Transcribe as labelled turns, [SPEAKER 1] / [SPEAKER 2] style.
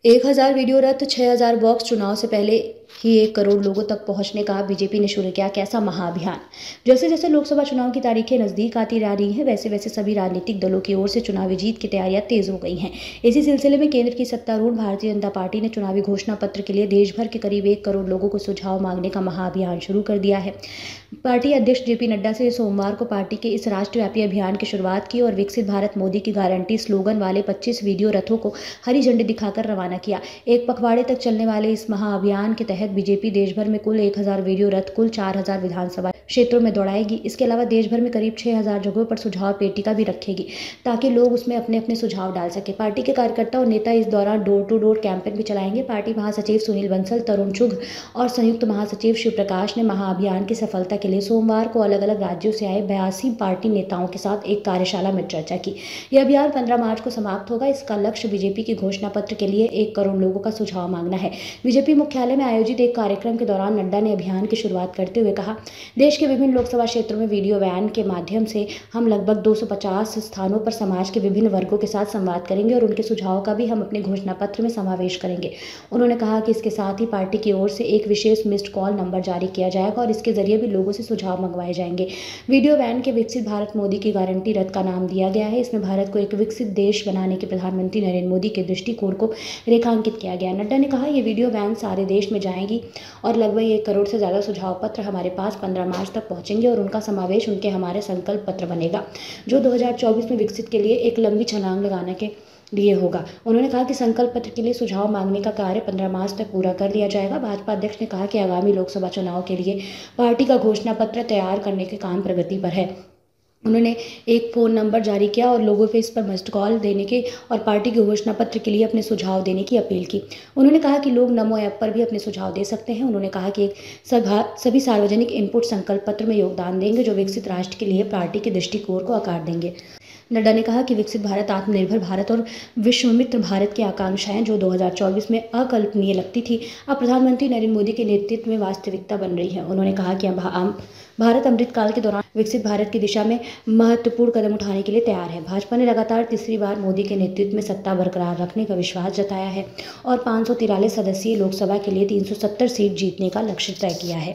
[SPEAKER 1] 1000 video रथ, 6000 box. चुनाव से पहले ही 1 करोड़ लोगों तक पहुंचने का बीजेपी ने शुरू किया कैसा महाअभियान। जैसे जैसे लोकसभा चुनाव की तारीखें नजदीक आती जा रही हैं, वैसे वैसे सभी राजनीतिक दलों की ओर से चुनावी जीत की तैयारियां तेज हो गई हैं। इसी सिलसिले में केंद्र की सत्तारूढ़ भारतीय जनता पार्टी ने चुनावी घोषणा पत्र के लिए देश भर के करीब 1 करोड़ लोगों को सुझाव मांगने का महाअभियान शुरू कर दिया है। पार्टी अध्यक्ष जेपी नड्डा से सोमवार को पार्टी के इस राष्ट्रव्यापी अभियान की शुरुआत की और विकसित भारत मोदी की गारंटी स्लोगन वाले 25 वीडियो रथों को हरी झंडी दिखाकर रवाना किया। एक पखवाड़े तक चलने वाले इस महाअभियान के तहत बीजेपी देश भर में कुल 1000 वीडियो रथ कुल 4000 विधानसभा क्षेत्रों में दौड़ाएगी। इसके अलावा देश भर में करीब 6000 जगहों पर सुझाव पेटिका भी रखेगी ताकि लोग उसमें अपने अपने सुझाव डाल सके। पार्टी के कार्यकर्ता और नेता इस दौरान डोर टू डोर कैंपेन भी चलाएंगे। पार्टी महासचिव सुनील बंसल, तरुण चुघ और संयुक्त महासचिव शिव प्रकाश ने महाअभियान की सफलता के लिए सोमवार को अलग अलग राज्यों से आए 82 पार्टी नेताओं के साथ एक कार्यशाला में चर्चा की। यह अभियान 15 मार्च को समाप्त होगा। इसका लक्ष्य बीजेपी की घोषणा पत्र के लिए 1 करोड़ लोगों का सुझाव मांगना है। बीजेपी मुख्यालय में आयोजित एक कार्यक्रम के दौरान नड्डा ने अभियान की शुरुआत करते हुए कहा, देश के विभिन्न लोकसभा क्षेत्रों में वीडियो वैन के माध्यम से हम लगभग 250 स्थानों पर समाज के विभिन्न वर्गों के साथ संवाद करेंगे और उनके सुझावों का भी हम अपने घोषणा पत्र में समावेश करेंगे। उन्होंने कहा कि इसके साथ ही पार्टी की ओर से एक विशेष मिस्ड कॉल नंबर जारी किया जाएगा और इसके जरिए भी लोगों से सुझाव मंगवाए जाएंगे। वीडियो वैन के विकसित भारत मोदी की गारंटी रथ का नाम दिया गया है। इसमें भारत को एक विकसित देश बनाने के प्रधानमंत्री नरेंद्र मोदी के दृष्टिकोण को रेखांकित किया गया। नड्डा ने कहा, ये वीडियो वैन सारे देश में जाएंगी और लगभग 1 करोड़ से ज़्यादा सुझाव पत्र हमारे पास 15 मार्च तक पहुंचेंगे और उनका समावेश उनके हमारे संकल्प पत्र बनेगा, जो 2024 में विकसित के लिए एक लंबी छलांग लगाने के लिए होगा। उन्होंने कहा कि संकल्प पत्र के लिए सुझाव मांगने का कार्य 15 मार्च तक पूरा कर लिया जाएगा। भाजपा अध्यक्ष ने कहा कि आगामी लोकसभा चुनाव के लिए पार्टी का घोषणा पत्र तैयार करने के काम प्रगति पर है। उन्होंने एक फ़ोन नंबर जारी किया और लोगों को इस पर मिस्ड कॉल देने के और पार्टी के घोषणा पत्र के लिए अपने सुझाव देने की अपील की। उन्होंने कहा कि लोग नमो ऐप पर भी अपने सुझाव दे सकते हैं। उन्होंने कहा कि सभी सार्वजनिक इनपुट संकल्प पत्र में योगदान देंगे जो विकसित राष्ट्र के लिए पार्टी के दृष्टिकोण को आकार देंगे। नड्डा ने कहा कि विकसित भारत, आत्मनिर्भर भारत और विश्वमित्र भारत की आकांक्षाएं जो 2024 में अकल्पनीय लगती थी, अब प्रधानमंत्री नरेंद्र मोदी के नेतृत्व में वास्तविकता बन रही है। उन्होंने कहा कि भारत अमृतकाल के दौरान विकसित भारत की दिशा में महत्वपूर्ण कदम उठाने के लिए तैयार है। भाजपा ने लगातार तीसरी बार मोदी के नेतृत्व में सत्ता बरकरार रखने का विश्वास जताया है और 543 सदस्यीय लोकसभा के लिए 370 सीट जीतने का लक्ष्य तय किया है।